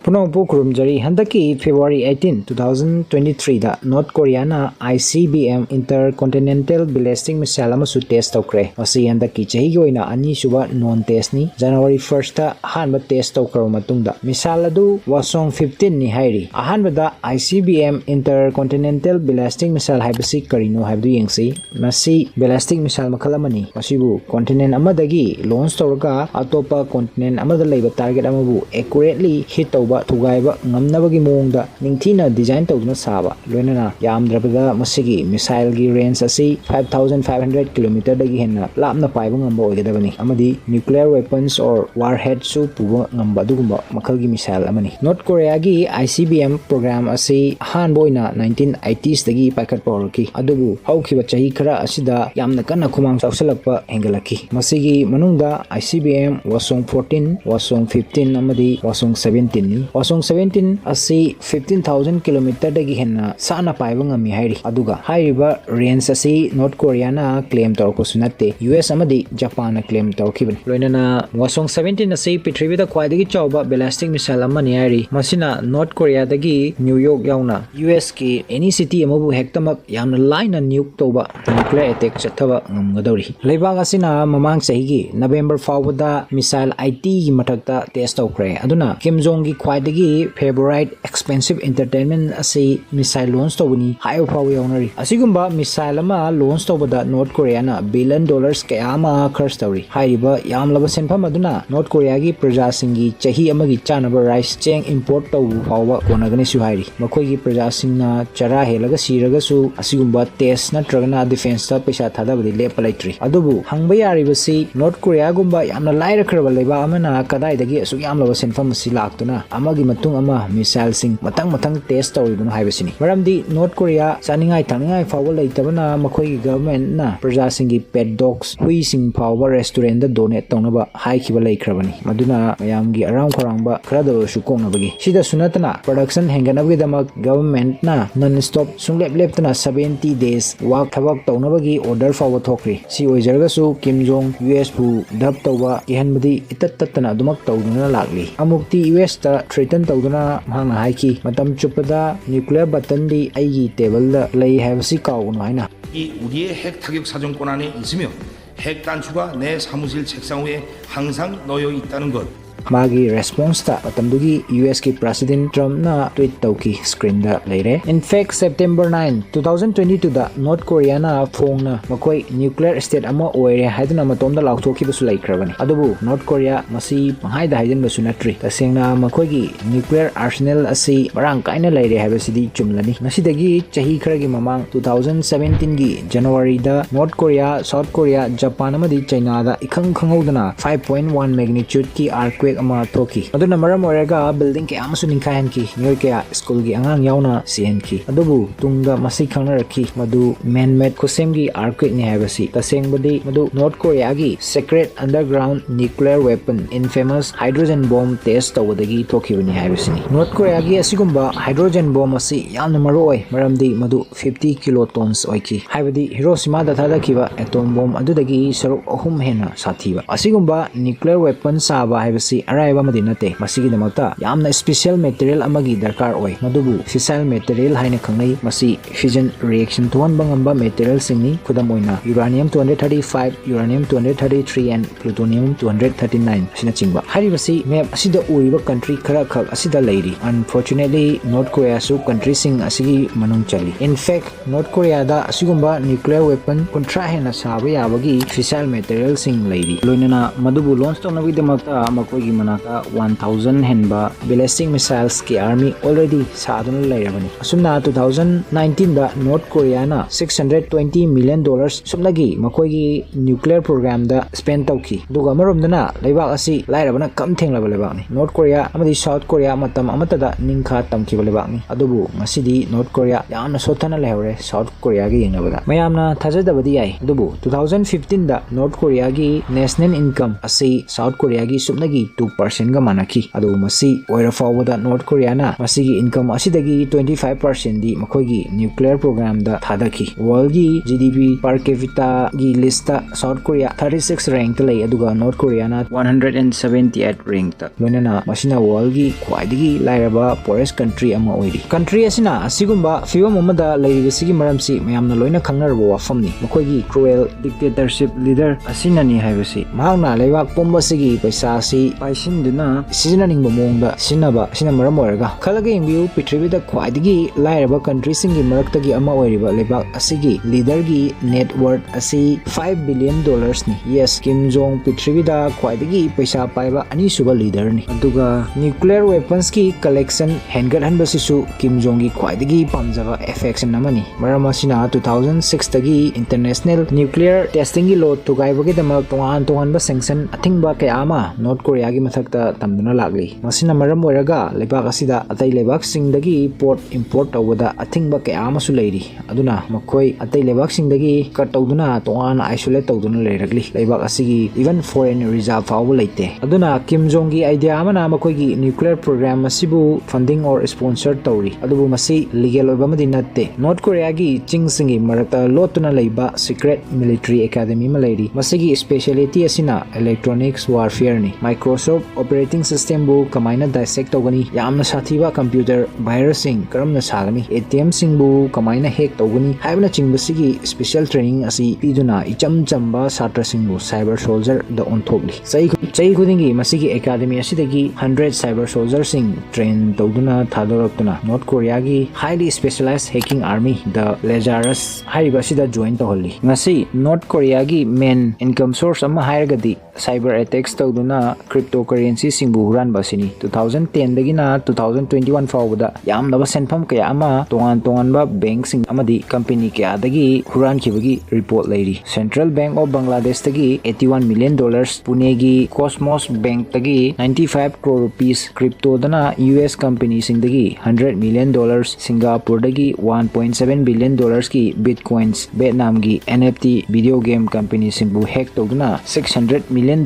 Punongpu kurumjari handaki February 18, 2023 da North Korea na ICBM Intercontinental Ballistic Missile amasu test tawkre. Masi handaki chahi oina ani suba non test ni January 1st ta ahanba test tawkro matungda missile adu wasong 15 ni hairi. Ahanbada ICBM Intercontinental Ballistic Missile haibasi karino haibdu yengsi. Masi ballistic missile makal amani. Masibu continent amadagi launch tawraga atopa continent amada laiba target amabu accurately hit tawba thugaiba ngamnabagi mongda ningthina design tawduna saba loinana yamdrabada masigi missile gi range asi 5500 km dagi henna lapna paiba ngamba oigedabani amadi nuclear weapons or warhead su puba ngamba dugumba makal gi missile amani. North Korea gi ICBM program asi han boina 1980s dagi paikat porki adubu haukiba chahi khara asida yamna kana khumang chawsalakpa hengalaki. Masigi manungda ICBM wasong 14 wasong 15 amadi wasong 17 ni wasong 17 asi 15,000 km dagi henna sana paiba ngami hairi aduga hairiba range asi North Korea na claim tawko sunate US amadi Japan na claim tawkibani loinana wasong 17 asi Prithivida khwaidagi chawba ballistic missile amani hairi masina North Korea dagi New York yauna US ki any city amabu hektamak yamna line nuke tawba nuclear attack chathaba ngamgadori leibak asina mamang sahigi November fawda missile IT gi mathakta test tawkre aduna Kim Jong gi khwaidagi favorite expensive entertainment asi missile launch tawni hayo faw yawnari asigumba missile ama launch tawbada North Korea na $1 billion kaya ama kharch tawri haiba yamlaba senpham aduna North Korea gi praja singi chahi amagi chanaba rice cheng import tawu fawba konagani su hairi makhoi gi praja singna chara helaga siraga su asigumba test na tragana defense ta paisa thadabadi lepalaitri adubu hangba yaribasi North Korea gumba yamna lairakraba leba amana kadaidagi asu yamlaba senpham asi laktuna amagi matung ama missile sing matang test tawribunu haibasini maramdi North Korea chaningai thaningai fawba leitabana makhoi gi government na praja singi pet dogs hui sing fawba restaurant da donate tawnaba haikiba leikrabani maduna mayamgi around khorangba khrada su kongnabagi sida sunatana production henganabagi damak government na non stop sunglep-leptana 70 days work thabak tawnabagi order fawba thokri si oijarga su Kim Jong US bu dab tawba ihanbadi itat-tatana dumak tawduna lakli amukti US ta threaten tawduna mahangna haiki matam chupada nuclear button di aigi table da lei habasi kaunu haina 이 우리의 핵 타격 사정권 안에 있으며 핵 단추가 내 사무실 책상 위에 항상 놓여 있다는 것. Magi response ta patamdugi US ki President Trump na tweet tawki screen da leire. In fact, September 9, 2022 da North Korea na phone na makoi nuclear state ama oire haiduna matom da lakthoki basu laikrabani. Adubu North Korea masi panghai da haidin basu natri. Tasengna makoi gi nuclear arsenal asi barang kaina leire habasidi chumlani. Nasidagi chahi kharagi mamang 2017 gi January da North Korea, South Korea, Japan amadi China da ikhang khanghodana 5.1 magnitude ki earthquake ama thoki aduna maram oraga building ke amasu ningkhayan ki nyor ke school gi angang yauna cn ki adubu tungda masi khangna rakhi madu man made khosem gi earthquake ni habasi taseng bodi madu North Korea gi secret underground nuclear weapon infamous hydrogen bomb test tawdagi thoki bani habasi North Korea gi asigumba hydrogen bomb asi yamna maroi maramdi madu 50 kilotons oiki habadi Hiroshima da thada kiba atom bomb adudagi saruk ahum hena sathiba asigumba nuclear weapon saba habasi araiba madinate masigi damakta yamna special material amagi darkar oi madubu fissile material haina khangai masi fission reaction thon bangamba material singni khudam oina uranium 235 uranium 233 and plutonium 239 sina chingba haribasi map asida uriba country khara khak asida leiri unfortunately North Korea su country sing asigi manung chali in fact North Korea da asigumba nuclear weapon kontra hena saba yabagi fissile material sing leiri loinana madubu launch tonagi damakta makoi manaka 1000 henba ballistic missiles ki army already saduna lairabani asumna 2019 da North Korea na $620 million sumlagi makoi gi nuclear program da spend tawki duga maromdana leibak asi lairabana kam thenglaba leibak ni North Korea amadi South Korea matam amata da ningkha tamkiba leibak ni adubu masidi North Korea yamna sothana lehore South Korea gi yengnabada mayamna thajadabadi yai adubu 2015 da North Korea gi national income asi South Korea gi sumnagi 22% ga manaki adu masi oira fawada North Korea na masigi income asidagi 25% di makhoigi nuclear program da thadaki world gi GDP per capita gi list ta South Korea 36 rank lay aduga North Korea na 178 rank ta loinana masina world gi khwaidagi lairaba poorest country ama oiri country asina asigumba fibam amada lairibasigi maramsi mayamna loina khangnarbo wafamni makhoigi cruel dictatorship leader asina ni haibasi mahakna leibak pombasigi paisa si paisinduna sizinaningba mongda sinaba sina maram oiraga khalaga imbiu prithivida khwaidagi lairaba country singi maraktagi ama oiriba leibak asigi leader gi net worth asi $5 billion ni yes Kim Jong prithivida khwaidagi paisa paiba ani suba leader ni aduga nuclear weapons ki collection hengat hanbasisu Kim Jong gi khwaidagi pamjaba affection namani maram asina 2006 tagi international nuclear testing gi law tugaibagi damak tongan ba sanction athingba kayama North Korea gi mathakta tamduna lagli masina maram oiraga leibak asida atai leibak singdagi port import tawada athingba kayama su leiri aduna makhoi atai leibak singdagi cut tawduna tongan isolate tawduna leiragli leibak asigi even foreign reserve fawu leite aduna Kim Jong gi idea amana makhoi gi nuclear program asibu funding or sponsor tawri adubu masi legal oiba madi natte North Korea gi chingsingi marakta lotuna leiba secret military academy ma leiri masigi speciality asina electronics warfare ni Microsoft operating system bu kamaina dissect tawgani yamna sathiba computer virus sing karamna sagani ATM sing bu kamaina hack tawgani haibna chingbasigi special training asi piduna icham chamba satra sing bu cyber soldier da onthokli chai khudingi masigi academy asidagi 100 cyber soldiers sing train tawduna thadoroktuna North Korea gi highly specialized hacking army the Lazarus haiba sida join tawholi ngasi North Korea gi main income source ama hairgadi cyber attacks tawduna cryptocurrency singbu huran basini 2010 dagina 2021 fawda yamnaba senfam kaya ama tongan ba bank sing amadi company kaya dagi huran khibagi report leiri Central Bank of Bangladesh tagi $81 million Pune gi Cosmos Bank tagi 95 crore rupees crypto dana US company sing dagi $100 million Singapore dagi $1.7 billion ki bitcoins Vietnam gi NFT video game company singbu hack tawduna $600 million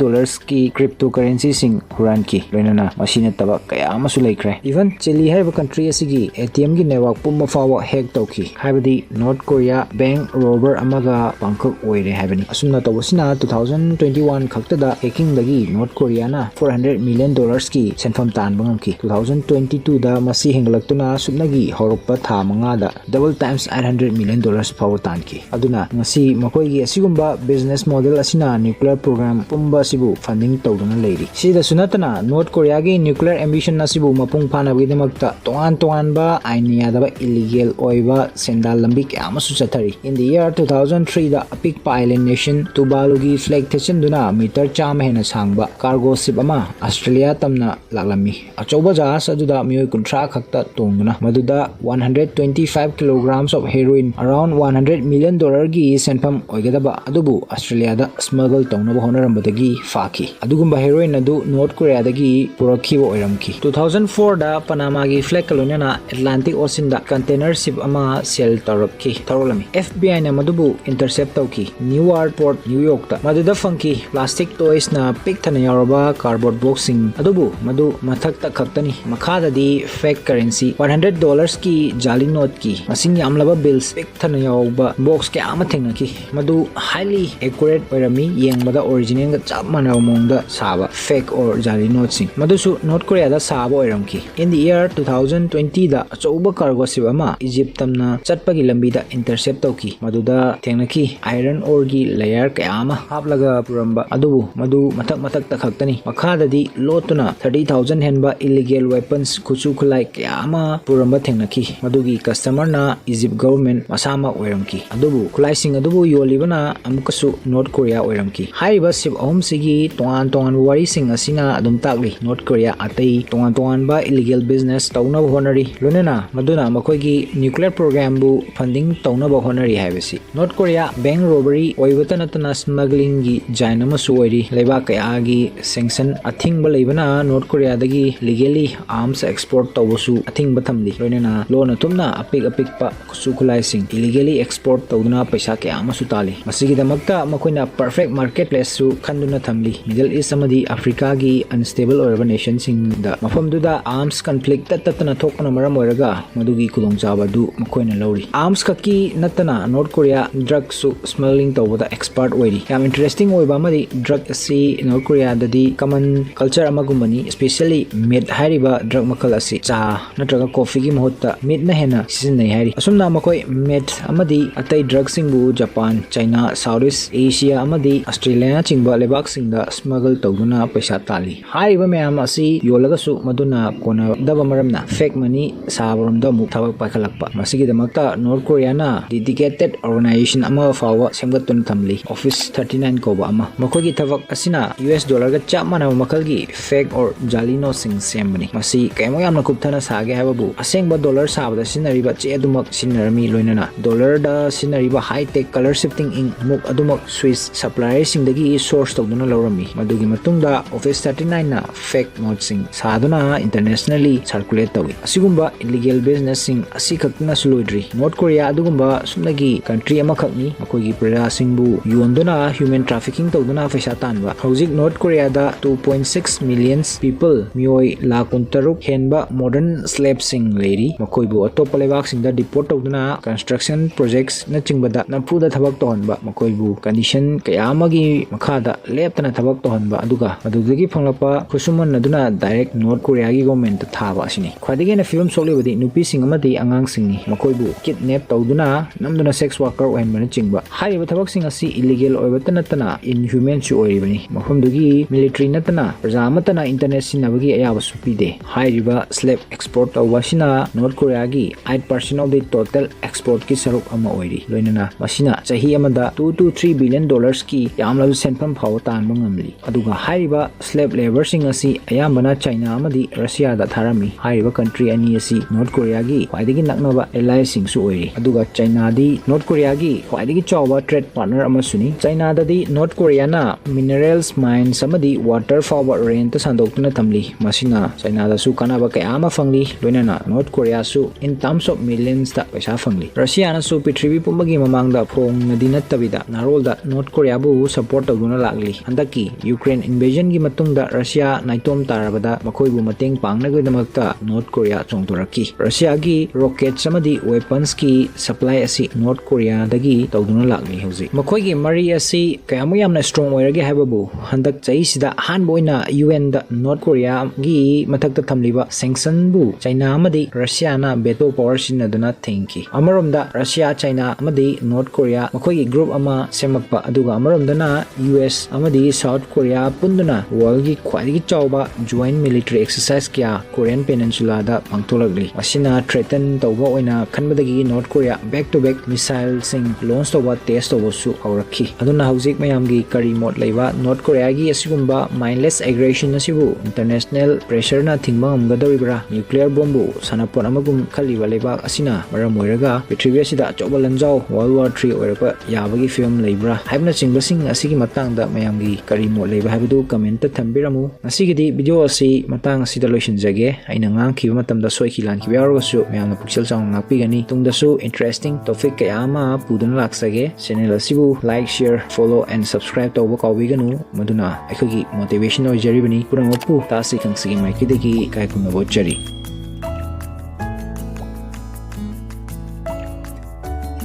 ki cryptocurrency sing huran ki loinana machine taba kaya amasu laikre even Chile haiba country asigi ATM gi network pumma fawa hack tawki haibadi North Korea bank robber amaga pangkhak oire haibani asumna tawsina 2021 khaktada hacking dagi North Korea na $400 million ki senfam tan bangamki 2022 da masi henglaktuna subnagi horokpa tha manga da double times $800 million fawa tanki aduna ngasi makoi gi asigumba business model asina nuclear program pumba sibu funding tawduna leiri sida sunatana North Korea gi nuclear ambition asibu mapung phana bi damakta tongan ba ainia da illegal oiba sendal lambi kamasu chathari in the year 2003 da apik island nation Tuvalu gi flag thechin duna meter cham hena sangba cargo ship ama Australia tamna laklami achoba jahas aduda mioi kuntra khakta tonguna maduda 125 kilograms of heroin around $100 million gi senfam oigedaba adubu Australia da smuggle tongna honarambadagi faki adugumba heroin adu North Korea dagi purakhiba oiramki 2004 da Panama gi flag koloniana Atlantic Ocean da container ship ama sail tarokki tarolami FBI na madubu intercept tawki Newark Port New York ta maduda funky plastic toys na pick thana yaraba cardboard boxing adubu madu mathakta khaktani makhada di fake currency $100 ki jali note ki masing yamlaba bills pick thana yawa box ke ama thengnaki madu highly accurate oirami yengbada original ga chap mana mongda saba fake or jali note sing madusu North Korea da saba oiramki in the year 2020 da achoba cargo ship ama Egypt tamna chatpagi lambi da intercept tawki maduda thengnaki iron ore gi layer kayama haplaga puramba adubu madu mathak ta khaktani makhada di lotuna 30,000 henba illegal weapons khuchu khulai kayama puramba thengnaki madugi customer na Egypt government masama oiramki adubu khulai sing adubu yolibana amukasu North Korea oiramki haiba sip ahum sigi tongan wari sing asina adum takli North Korea atai tongan ba illegal business tawna honari lonena maduna makoigi nuclear program bu funding tawna honari haibasi North Korea bank robbery oibatanatana smuggling gi jainama suori leiba kaya gi sanction athing ba leibana North Korea dagi legally arms export tawsu athing ba thamli lonena lona tumna apik pa kusukulai sing illegally export tawduna paisa kaya amasu tali masigi damakta makoina perfect marketplace su khanduna thamli Middle East amadi Africa America-gi unstable oiraba nation-singda mafamduda arms conflict tatana thokpana maram oiraga madugi khudongchaba du makoina lori. Arms kaki natana North Korea drug su smuggling tawbada expert oiri. Yam interesting oiba amadi drug asi North Korea dadi common culture amagumani, especially meat hariba drug makal asi cha natraga coffee gi mahutta meat na hena sisinai hari. Asumna makoi meat amadi atai drug singbu Japan, China, Southeast Asia amadi Australia chingba leibak singda smuggle tawduna paisa tali. Hariba mayam asi yolaga su maduna kona daba maramna fake money sabarumda muk thabak paikhalakpa. Masigi damakta North Korea na dedicated organization ama fawa semgatun thamli. Office 39 koba ama. Makogi thabak asina US dollar ga chap mana makalgi fake or jali no sing sembani. Masi kaimo yamna kupthana sage hababu asengba dollar sabada sinariba che adumak sinarami loinana. Dollar da sinariba high tech color shifting ink muk adumak Swiss supplier singdagi source tawduna lawrami. Madugi matungda Office 39 na fake notes sing saduna internationally circulate tawi. Asigumba illegal business sing asikakna sulodri. North Korea adugumba sumnagi country amakakni makogi prada singbu yonduna human trafficking tawduna faisa tanba. Hojik North Korea da 2.6 million people mioi lakuntaruk henba modern slave sing lady makoibu atopa leibak singda deport tawduna construction projects na chingbada napuda thabak tohonba makoibu condition kaya amagi makhada leptana thabak tohonba aduga adugigi phanglapa khusuman aduna direct North Korea gi government thaba asini khwadigi na film soklibadi nupi sing amadi angang singni makoibu kidnap tawduna namduna sex worker ohenbana chingba hariba thabak sing asi illegal oibatana tana inhuman chu oiribani mafamdugi military natana prajamatana internet sinabagi ayaba supide hariba slave export tawasina North Korea gi 8% of the total export ki saruk ama oiri loinana masina chahi amada 2 to 3 billion dollars ki yamlabu senpam phaw tanba ngamli aduga hariba slave labor sing asi ayambana China amadi Russia da tharami hariba country ani asi North Korea gi khwaidigi naknaba ally sing su oiri aduga China di North Korea gi khwaidigi chawba trade partner amasuni China da di North Korea na minerals mines amadi water power rent sandoktuna thamli masina China da su kanaba kayama fangli loinana North Korea su in terms of millions da paisa fangli Russia na su Prithvi pumbagi mamangda phong nadi nattabida narol da North Korea bu support tawduna lagli handaki Ukraine invasion gi matungda Russia naitom tarabada makoibu mateng pangnagidamakta North Korea chongtoraki Russia gi rockets amadi weapons ki supply asi North Korea dagi tawduna lagli hoji makoi gi mari asi kayamu yamna strong oirage hababu handak chai sida hanboina UN da North Korea gi mathakta thamliba sanction bu China amadi Russia na veto power sinaduna thinki amaromda Russia China amadi North Korea makoi gi group ama semakpa aduga amaromda na US amadi South Korea punduna world gi khwaidigi chawba joint military exercise kya Korean peninsula da pangtholagli asina threaten tawba oina khanbadagi North Korea back to back missile sing launch tawba test tawba su haurakhi aduna hojik mayamgi kari mot leiba North Korea gi asigumba mindless aggression asibu international pressure na thingba ngamgadoribra nuclear bomb sanapon amagum khaliba leiba asina maram oiraga Prithvi asida chawba lanjau World War 3 oirapa yabagi film leibra haibna chingbasing asigi matangda mayamgi kari mot leiba haibadu comment ta thambiramu asigidi video asi matang asida loisinjage aina ngangkhiba matamda soikilan kibyarogasu mayamna pixel chang ngakpigani tungdasu interesting topic kayama puduna laksage channel asibu like share follow and subscribe tawba kawbiganu maduna aikogi motivation oijaribani purangopu Tasi Khangsi maikidagi kaikunna bochari